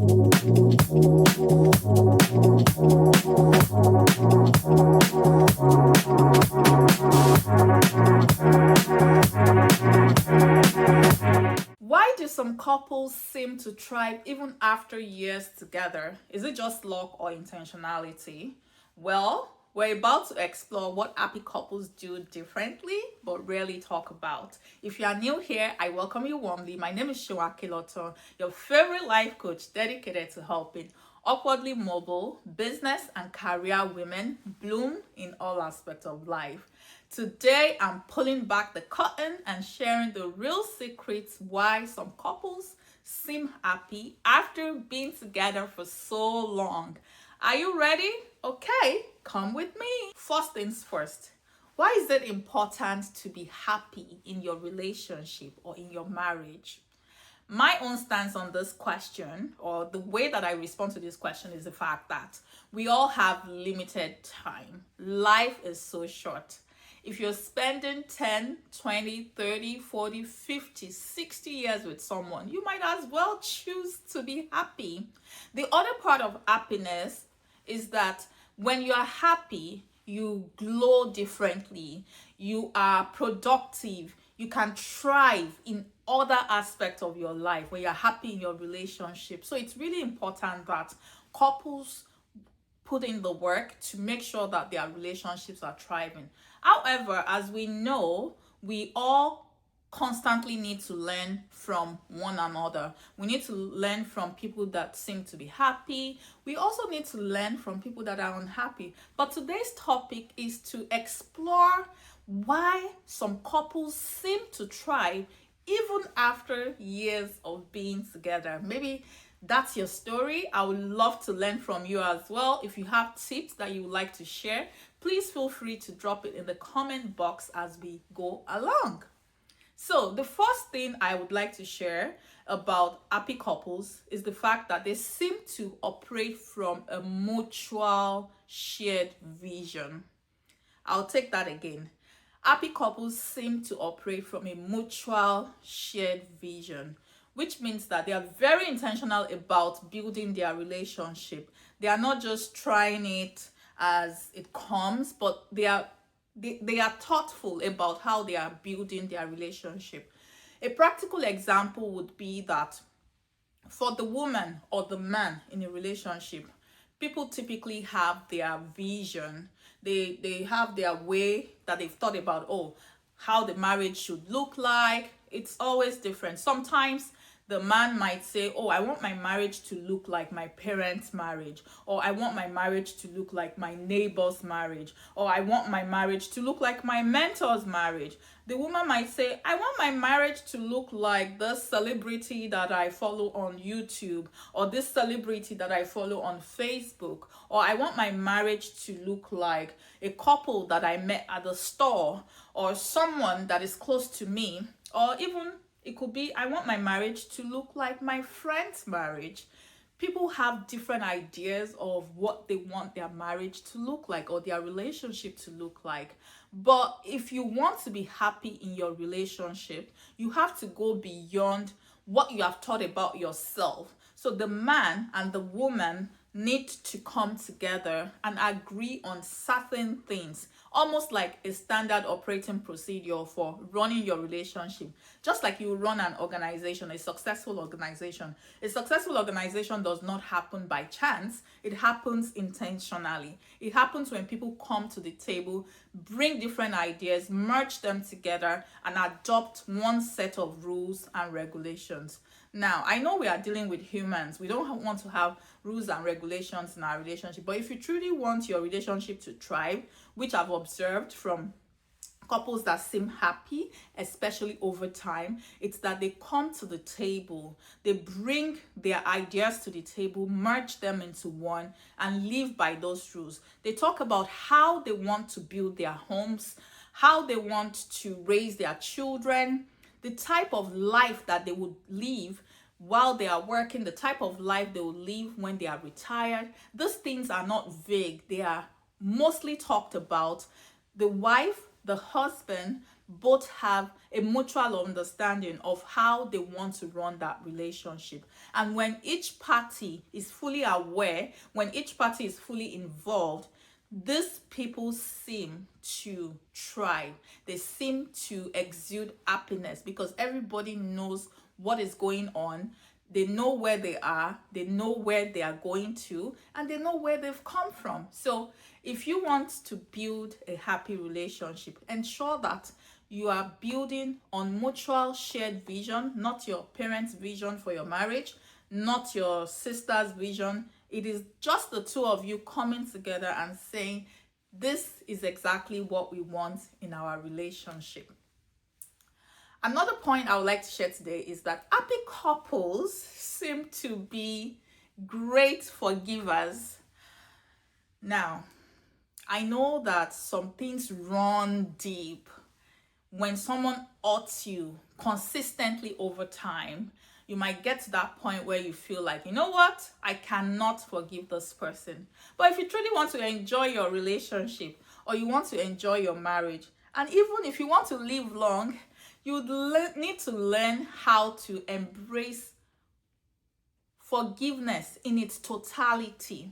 Why do some couples seem to thrive even after years together? Is it just luck or intentionality? Well, we're about to explore what happy couples do differently but rarely talk about. If you are new here, I welcome you warmly. My name is Akinlotan, your favorite life coach dedicated to helping upwardly mobile business and career women bloom in all aspects of life. Today, I'm pulling back the curtain and sharing the real secrets why some couples seem happy after being together for so long. Are you ready? Okay, come with me. First things first. Why is it important to be happy in your relationship or in your marriage? My own stance on this question, or the way that I respond to this question, is the fact that we all have limited time. Life is so short. If you're spending 10, 20, 30, 40, 50, 60 years with someone, you might as well choose to be happy. The other part of happiness is that when you are happy, you glow differently, you are productive, you can thrive in other aspects of your life when you're happy in your relationship. So it's really important that couples put in the work to make sure that their relationships are thriving. However, as we know, we all constantly need to learn from one another. We need to learn from people that seem to be happy. We also need to learn from people that are unhappy. But today's topic is to explore why some couples seem to thrive even after years of being together. Maybe that's your story. I would love to learn from you as well. If you have tips that you would like to share, please feel free to drop it in the comment box as we go along. So, the first thing I would like to share about happy couples is the fact that they seem to operate from a mutual shared vision. I'll take that again. Happy couples seem to operate from a mutual shared vision, which means that they are very intentional about building their relationship. They are not just trying it as it comes, but they are thoughtful about how they are building their relationship. A practical example would be that for the woman or the man in a relationship, people typically have their vision. They have their way that they've thought about, oh, how the marriage should look like. It's always different. Sometimes the man might say, oh, I want my marriage to look like my parents' marriage, or I want my marriage to look like my neighbor's marriage, or I want my marriage to look like my mentor's marriage. The woman might say, I want my marriage to look like this celebrity that I follow on YouTube, or this celebrity that I follow on Facebook, or I want my marriage to look like a couple that I met at the store, or someone that is close to me, or even it could be, I want my marriage to look like my friend's marriage. People have different ideas of what they want their marriage to look like or their relationship to look like. But if you want to be happy in your relationship, you have to go beyond what you have thought about yourself. So the man and the woman need to come together and agree on certain things, almost like a standard operating procedure for running your relationship. Just like you run an organization, a successful organization. A successful organization does not happen by chance, it happens intentionally. It happens when people come to the table, bring different ideas, merge them together, and adopt one set of rules and regulations. Now, I know we are dealing with humans. We don't want to have rules and regulations in our relationship. But if you truly want your relationship to thrive, which I've observed from couples that seem happy, especially over time, it's that they come to the table, they bring their ideas to the table, merge them into one, and live by those rules. They talk about how they want to build their homes, how they want to raise their children, the type of life that they would live while they are working, the type of life they will live when they are retired. These things are not vague. They are mostly talked about. The wife, the husband both have a mutual understanding of how they want to run that relationship. And when each party is fully aware, when each party is fully involved, these people seem to thrive. They seem to exude happiness because everybody knows what is going on. They know where they are, they know where they are going to, and they know where they've come from. So if you want to build a happy relationship, ensure that you are building on mutual shared vision, not your parents' vision for your marriage, not your sister's vision. It is just the two of you coming together and saying, this is exactly what we want in our relationship. Another point I would like to share today is that happy couples seem to be great forgivers. Now, I know that some things run deep. When someone hurts you consistently over time, you might get to that point where you feel like, you know what, I cannot forgive this person. But if you truly want to enjoy your relationship, or you want to enjoy your marriage, and even if you want to live long, you need to learn how to embrace forgiveness in its totality.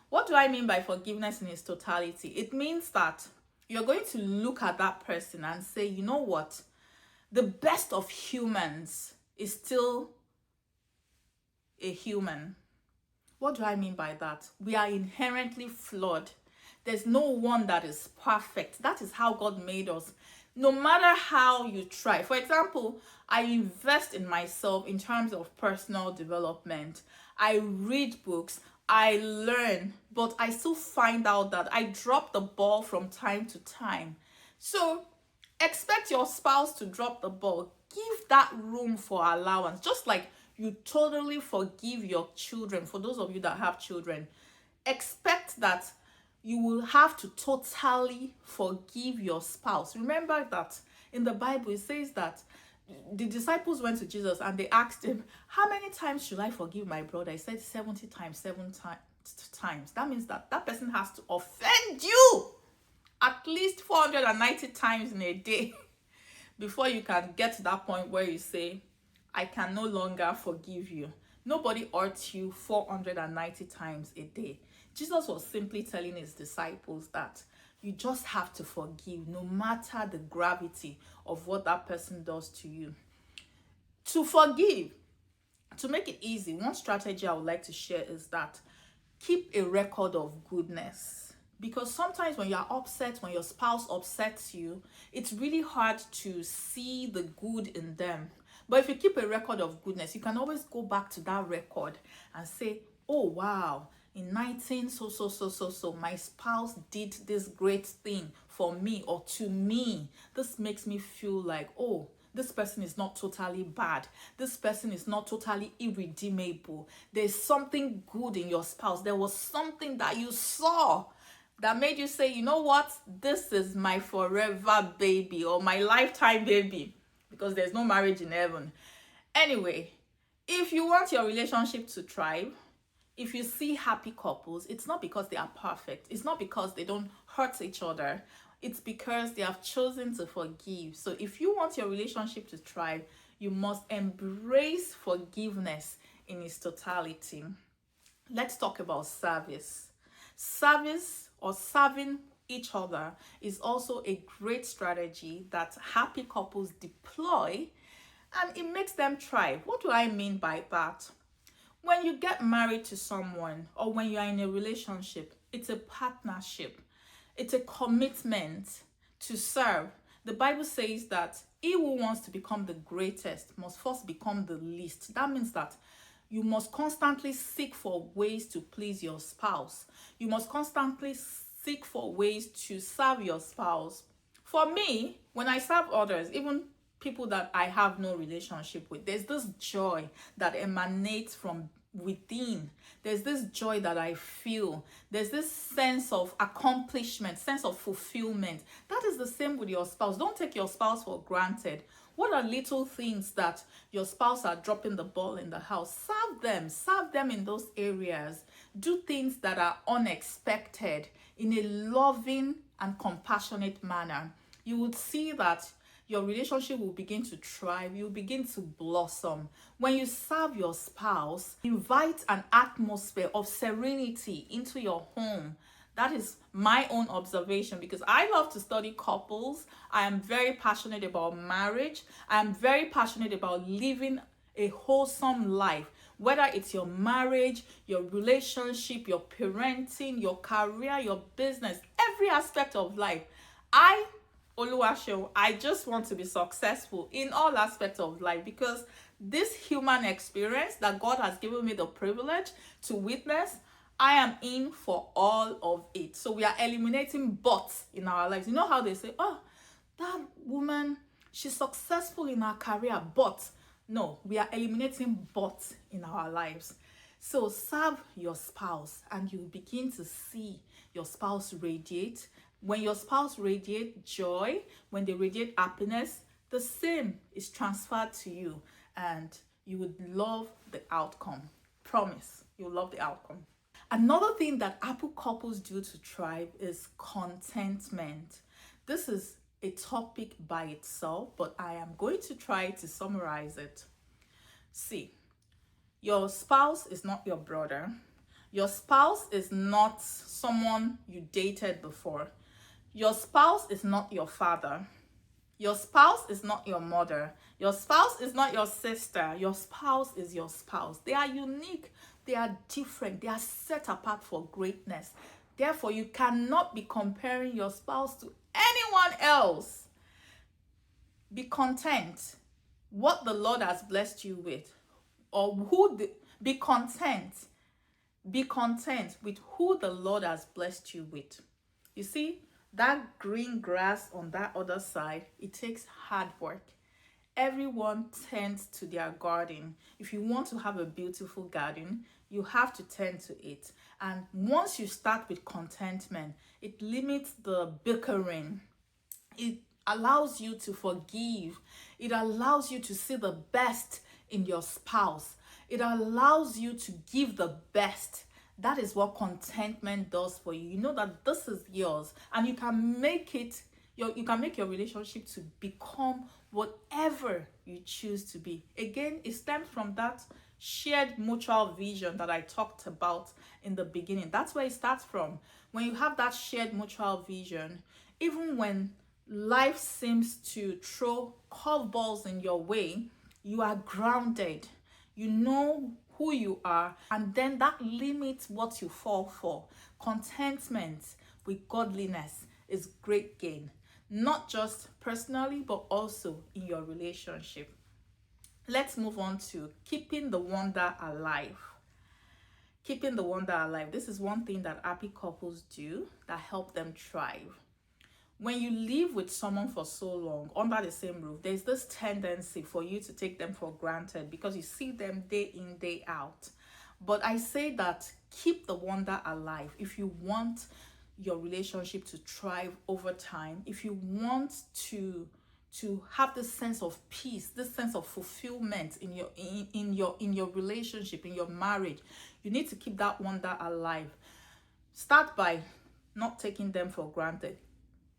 What do I mean by forgiveness in its totality? It means that you're going to look at that person and say, you know what? The best of humans is still a human. What do I mean by that? We are inherently flawed. There's no one that is perfect. That is how God made us. No matter how you try. For example, I invest in myself in terms of personal development. I read books. I learn, but I still find out that I drop the ball from time to time. So expect your spouse to drop the ball. Give that room for allowance. Just like you totally forgive your children. For those of you that have children, expect that you will have to totally forgive your spouse. Remember that in the Bible, it says that the disciples went to Jesus and they asked him, how many times should I forgive my brother? He said 70 times, 7 times. That means that that person has to offend you at least 490 times in a day before you can get to that point where you say, I can no longer forgive you. Nobody hurts you 490 times a day. Jesus was simply telling his disciples that you just have to forgive no matter the gravity of what that person does to you. To forgive, to make it easy, one strategy I would like to share is that keep a record of goodness. Because sometimes when you're upset, when your spouse upsets you, it's really hard to see the good in them. But if you keep a record of goodness, you can always go back to that record and say, oh wow, in 19 so my spouse did this great thing for me or to me. This makes me feel like, oh, this person is not totally bad. This person is not totally irredeemable. There's something good in your spouse. There was something that you saw that made you say, you know what? This is my forever baby or my lifetime baby, because there's no marriage in heaven. Anyway, if you want your relationship to thrive, if you see happy couples, it's not because they are perfect. It's not because they don't hurt each other. It's because they have chosen to forgive. So if you want your relationship to thrive, you must embrace forgiveness in its totality. Let's talk about service. Service or serving each other is also a great strategy that happy couples deploy, and it makes them thrive. What do I mean by that? When you get married to someone or when you are in a relationship, it's a partnership. It's a commitment to serve. The Bible says that he who wants to become the greatest must first become the least. That means that you must constantly seek for ways to please your spouse. You must constantly seek for ways to serve your spouse. For me, when I serve others, even people that I have no relationship with, there's this joy that emanates from within. There's this joy that I feel. There's this sense of accomplishment, sense of fulfillment. That is the same with your spouse. Don't take your spouse for granted. What are little things that your spouse are dropping the ball in the house? Serve them in those areas. Do things that are unexpected in a loving and compassionate manner. You would see that your relationship will begin to thrive, you'll begin to blossom. When you serve your spouse, invite an atmosphere of serenity into your home. That is my own observation, because I love to study couples. I am very passionate about marriage. I am very passionate about living a wholesome life, whether it's your marriage, your relationship, your parenting, your career, your business, every aspect of life. I just want to be successful in all aspects of life, because this human experience that God has given me the privilege to witness, I am in for all of it. So we are eliminating buts in our lives. You know how they say, oh, that woman, she's successful in her career, but no, we are eliminating buts in our lives. So serve your spouse and you begin to see your spouse radiate. When your spouse radiate joy, when they radiate happiness, the same is transferred to you and you would love the outcome. Promise, you'll love the outcome. Another thing that Apple couples do to thrive is contentment. This is a topic by itself, but I am going to try to summarize it. See, your spouse is not your brother. Your spouse is not someone you dated before. Your spouse is not your father. Your spouse is not your mother. Your spouse is not your sister. Your spouse is your spouse. They are unique. They are different. They are set apart for greatness. Therefore, you cannot be comparing your spouse to anyone else. Be content what the Lord has blessed you with, be content. Be content with who the Lord has blessed you with. You see, that green grass on that other side, it takes hard work. Everyone tends to their garden. If you want to have a beautiful garden, you have to tend to it. And once you start with contentment, it limits the bickering. It allows you to forgive. It allows you to see the best in your spouse. It allows you to give the best. That is what contentment does for you. You know that this is yours, and you can make it you can make your relationship to become whatever you choose to be. Again, it stems from that shared mutual vision that I talked about in the beginning. That's where it starts from. When you have that shared mutual vision, even when life seems to throw curveballs in your way, you are grounded. You know who you are, and then that limits what you fall for. Contentment with godliness is great gain, not just personally, but also in your relationship. Let's move on to keeping the wonder alive. Keeping the wonder alive. This is one thing that happy couples do that help them thrive. When you live with someone for so long under the same roof, there's this tendency for you to take them for granted because you see them day in, day out. But I say that keep the wonder alive. If you want your relationship to thrive over time, if you want to have this sense of peace, this sense of fulfillment in your relationship, in your marriage, you need to keep that wonder alive. Start by not taking them for granted.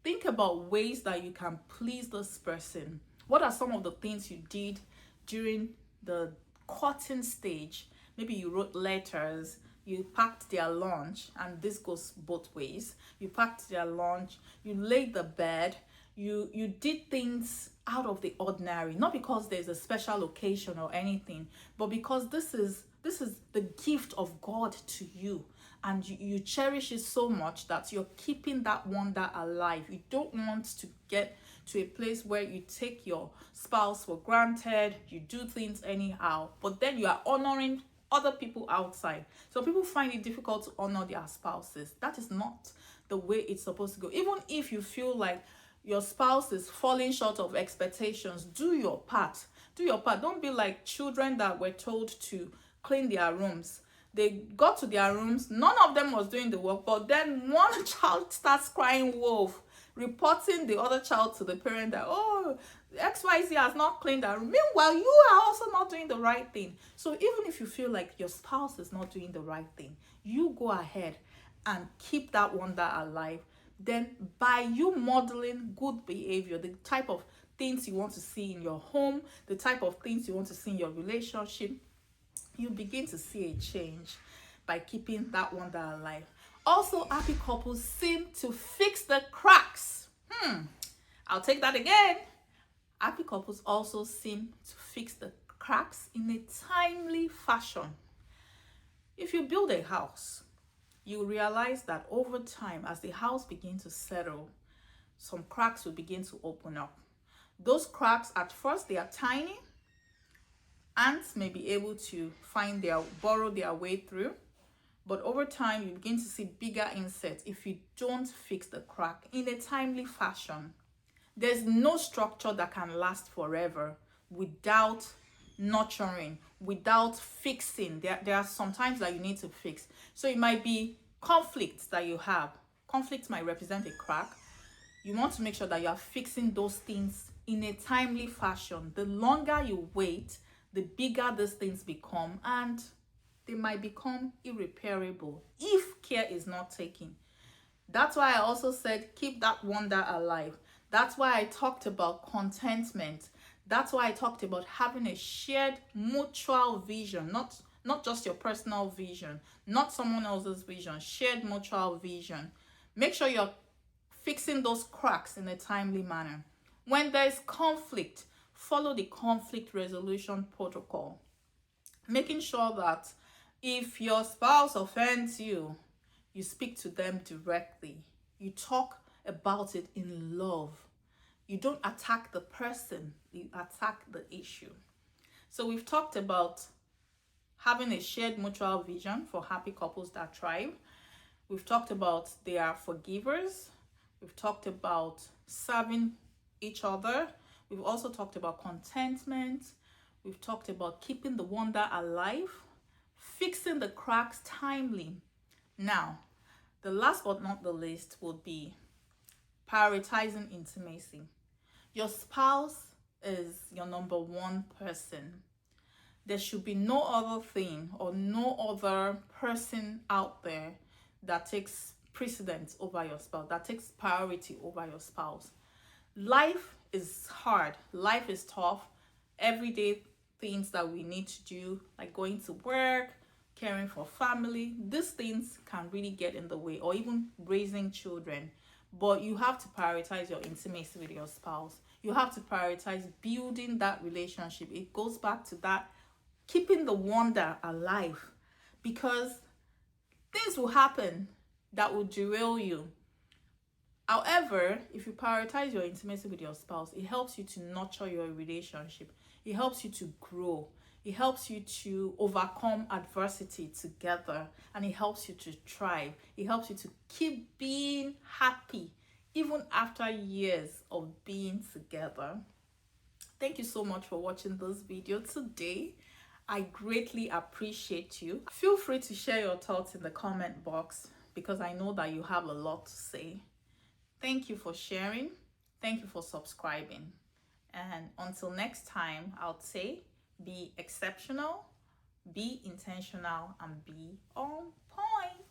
Think about ways that you can please this person. What are some of the things you did during the courting stage? Maybe you wrote letters, you packed their lunch, and this goes both ways. You packed their lunch, you laid the bed, you did things out of the ordinary, not because there's a special occasion or anything, but because this is the gift of God to you. And you cherish it so much that you're keeping that wonder alive. You don't want to get to a place where you take your spouse for granted, you do things anyhow, but then you are honoring other people outside. So people find it difficult to honor their spouses. That is not the way it's supposed to go. Even if you feel like your spouse is falling short of expectations, do your part. Do your part. Don't be like children that were told to clean their rooms. They got to their rooms, none of them was doing the work, but then one child starts crying wolf, reporting the other child to the parent that, oh, XYZ has not cleaned that room. Meanwhile, you are also not doing the right thing. So even if you feel like your spouse is not doing the right thing, you go ahead and keep that wonder alive. Then by you modeling good behavior, the type of things you want to see in your home, the type of things you want to see in your relationship, you begin to see a change by keeping that wonder alive. Also, happy couples seem to fix the cracks. I'll take that again. Happy couples also seem to fix the cracks in a timely fashion. If you build a house, you realize that over time, as the house begins to settle, some cracks will begin to open up. Those cracks, at first, they are tiny. Ants may be able to burrow their way through, but over time, you begin to see bigger insects if you don't fix the crack in a timely fashion. There's no structure that can last forever without nurturing, without fixing. There are some times that you need to fix. So it might be conflicts that you have. Conflicts might represent a crack. You want to make sure that you are fixing those things in a timely fashion. The longer you wait, the bigger these things become, and they might become irreparable if care is not taken. That's why I also said keep that wonder alive. That's why I talked about contentment. That's why I talked about having a shared mutual vision, not just your personal vision, not someone else's vision, shared mutual vision. Make sure you're fixing those cracks in a timely manner. When there's conflict, follow the conflict resolution protocol. Making sure that if your spouse offends you, you speak to them directly. You talk about it in love. You don't attack the person, you attack the issue. So we've talked about having a shared mutual vision for happy couples that thrive. We've talked about they are forgivers. We've talked about serving each other. We've also talked about contentment. We've talked about keeping the wonder alive, fixing the cracks timely. Now, the last but not the least would be prioritizing intimacy. Your spouse is your number one person. There should be no other thing or no other person out there that takes precedence over your spouse, that takes priority over your spouse. Life is hard. Life is tough. Everyday things that we need to do, like going to work, caring for family, these things can really get in the way, or even raising children. But you have to prioritize your intimacy with your spouse. You have to prioritize building that relationship. It goes back to that keeping the wonder alive, because things will happen that will derail you. However, if you prioritize your intimacy with your spouse, it helps you to nurture your relationship. It helps you to grow. It helps you to overcome adversity together, and it helps you to thrive. It helps you to keep being happy even after years of being together. Thank you so much for watching this video today. I greatly appreciate you. Feel free to share your thoughts in the comment box, because I know that you have a lot to say. Thank you for sharing. Thank you for subscribing. And until next time, I'll say be exceptional, be intentional, and be on point.